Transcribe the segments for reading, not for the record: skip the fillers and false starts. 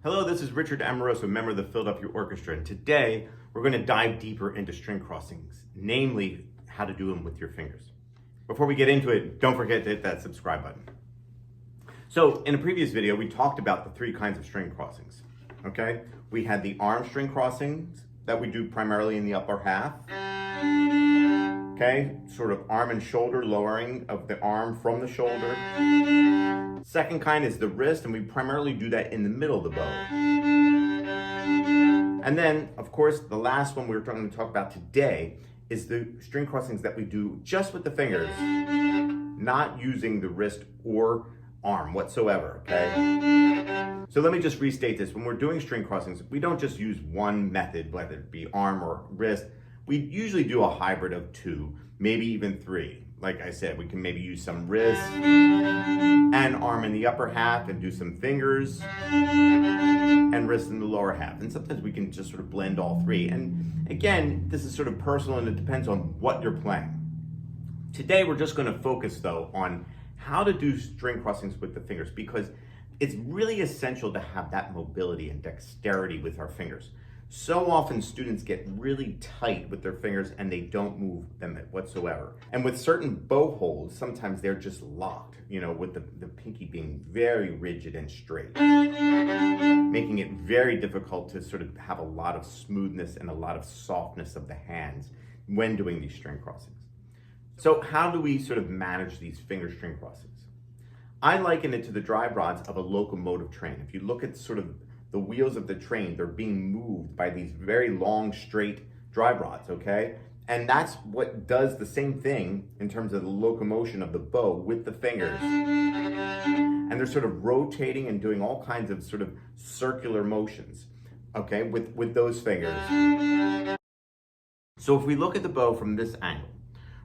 Hello, this is Richard Amoroso, member of the Philadelphia Orchestra, and today we're going to dive deeper into string crossings, namely how to do them with your fingers. Before we get into it, don't forget to hit that subscribe button. So in a previous video, we talked about the three kinds of string crossings, okay? We had the arm string crossings that we do primarily in the upper half, okay? Sort of arm and shoulder, lowering of the arm from the shoulder. Second kind is the wrist, and we primarily do that in the middle of the bow. And then, of course, the last one we're going to talk about today is the string crossings that we do just with the fingers, not using the wrist or arm whatsoever, okay? So let me just restate this. When we're doing string crossings, we don't just use one method, whether it be arm or wrist. We usually do a hybrid of two, maybe even three. Like I said, we can maybe use some wrist and arm in the upper half and do some fingers and wrist in the lower half. And sometimes we can just sort of blend all three. And again, this is sort of personal and it depends on what you're playing. Today, we're just going to focus though on how to do string crossings with the fingers, because it's really essential to have that mobility and dexterity with our fingers. So often students get really tight with their fingers and they don't move them whatsoever. And with certain bow holds, sometimes they're just locked, you know, with the pinky being very rigid and straight, making it very difficult to sort of have a lot of smoothness and a lot of softness of the hands when doing these string crossings. So how do we sort of manage these finger string crossings? I liken it to the drive rods of a locomotive train. If you look at sort of the wheels of the train, they're being moved by these very long, straight drive rods, okay? And that's what does the same thing in terms of the locomotion of the bow with the fingers. And they're sort of rotating and doing all kinds of sort of circular motions, okay, with those fingers. So if we look at the bow from this angle,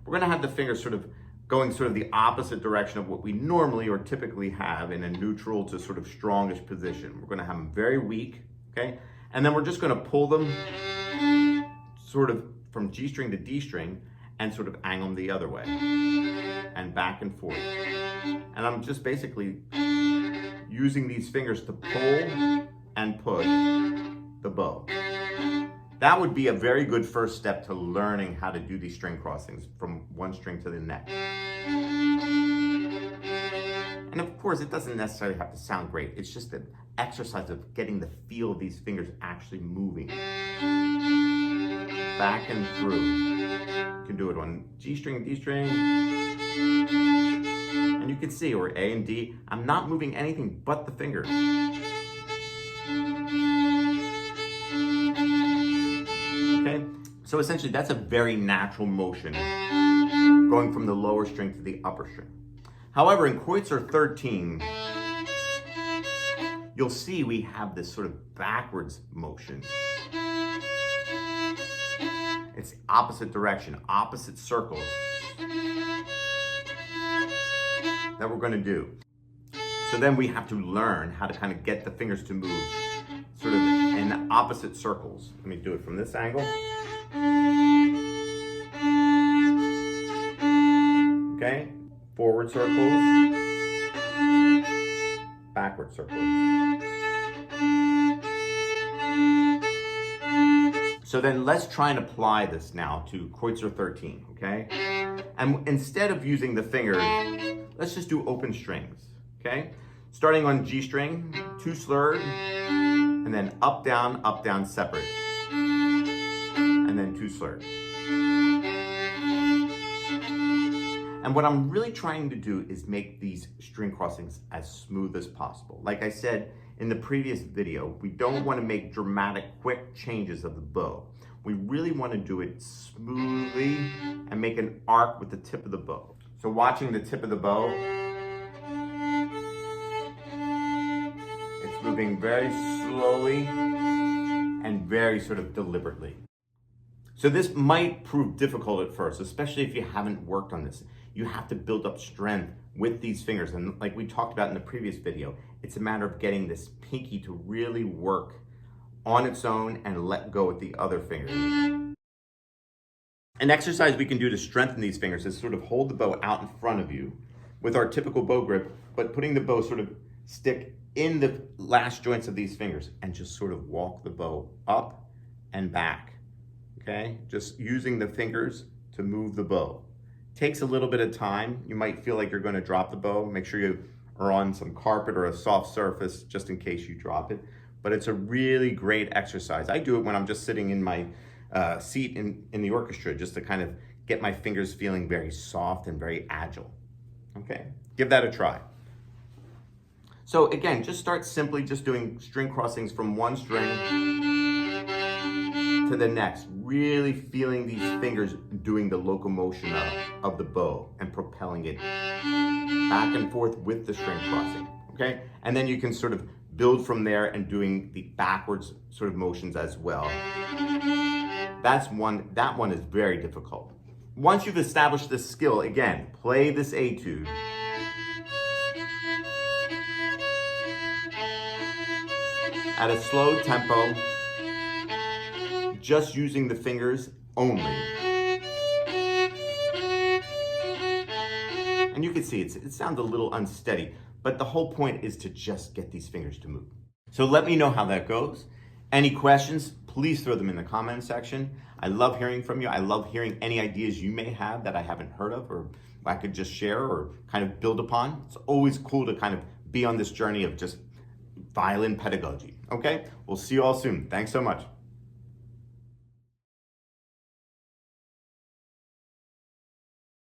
we're gonna have the fingers sort of going sort of the opposite direction of what we normally or typically have in a neutral to sort of strongish position. We're gonna have them very weak, okay? And then we're just gonna pull them sort of from G string to D string and sort of angle them the other way and back and forth. And I'm just basically using these fingers to pull and push the bow. That would be a very good first step to learning how to do these string crossings from one string to the next. And of course, it doesn't necessarily have to sound great. It's just the exercise of getting the feel of these fingers actually moving back and through. You can do it on G string, D string. And you can see, or A and D, I'm not moving anything but the fingers. Okay, so essentially that's a very natural motion going from the lower string to the upper string. However, in Kreuzter 13, you'll see we have this sort of backwards motion. It's opposite direction, opposite circles that we're going to do. So then we have to learn how to kind of get the fingers to move sort of in opposite circles. Let me do it from this angle. Okay, forward circles, backward circles. So then let's try and apply this now to Kreuzter 13, okay? And instead of using the fingers, let's just do open strings, okay? Starting on G string, 2 slurred, and then up, down, separate. And then 2 slurred. And what I'm really trying to do is make these string crossings as smooth as possible. Like I said in the previous video, we don't want to make dramatic, quick changes of the bow. We really want to do it smoothly and make an arc with the tip of the bow. So watching the tip of the bow, it's moving very slowly and very sort of deliberately. So this might prove difficult at first, especially if you haven't worked on this. You have to build up strength with these fingers. And like we talked about in the previous video, it's a matter of getting this pinky to really work on its own and let go with the other fingers. An exercise we can do to strengthen these fingers is sort of hold the bow out in front of you with our typical bow grip, but putting the bow sort of stick in the last joints of these fingers and just sort of walk the bow up and back, okay? Just using the fingers to move the bow. Takes a little bit of time. You might feel like you're going to drop the bow. Make sure you are on some carpet or a soft surface just in case you drop it. But it's a really great exercise. I do it when I'm just sitting in my seat in the orchestra just to kind of get my fingers feeling very soft and very agile. Okay, give that a try. So again, just start simply just doing string crossings from one string to the next, really feeling these fingers doing the locomotion of the bow and propelling it back and forth with the string crossing, okay? And then you can sort of build from there and doing the backwards sort of motions as well. That one is very difficult. Once you've established this skill, again, play this etude. At a slow tempo, just using the fingers only. And you can see it sounds a little unsteady, but the whole point is to just get these fingers to move. So let me know how that goes. Any questions, please throw them in the comment section. I love hearing from you. I love hearing any ideas you may have that I haven't heard of or I could just share or kind of build upon. It's always cool to kind of be on this journey of just violin pedagogy. Okay, we'll see you all soon. Thanks so much.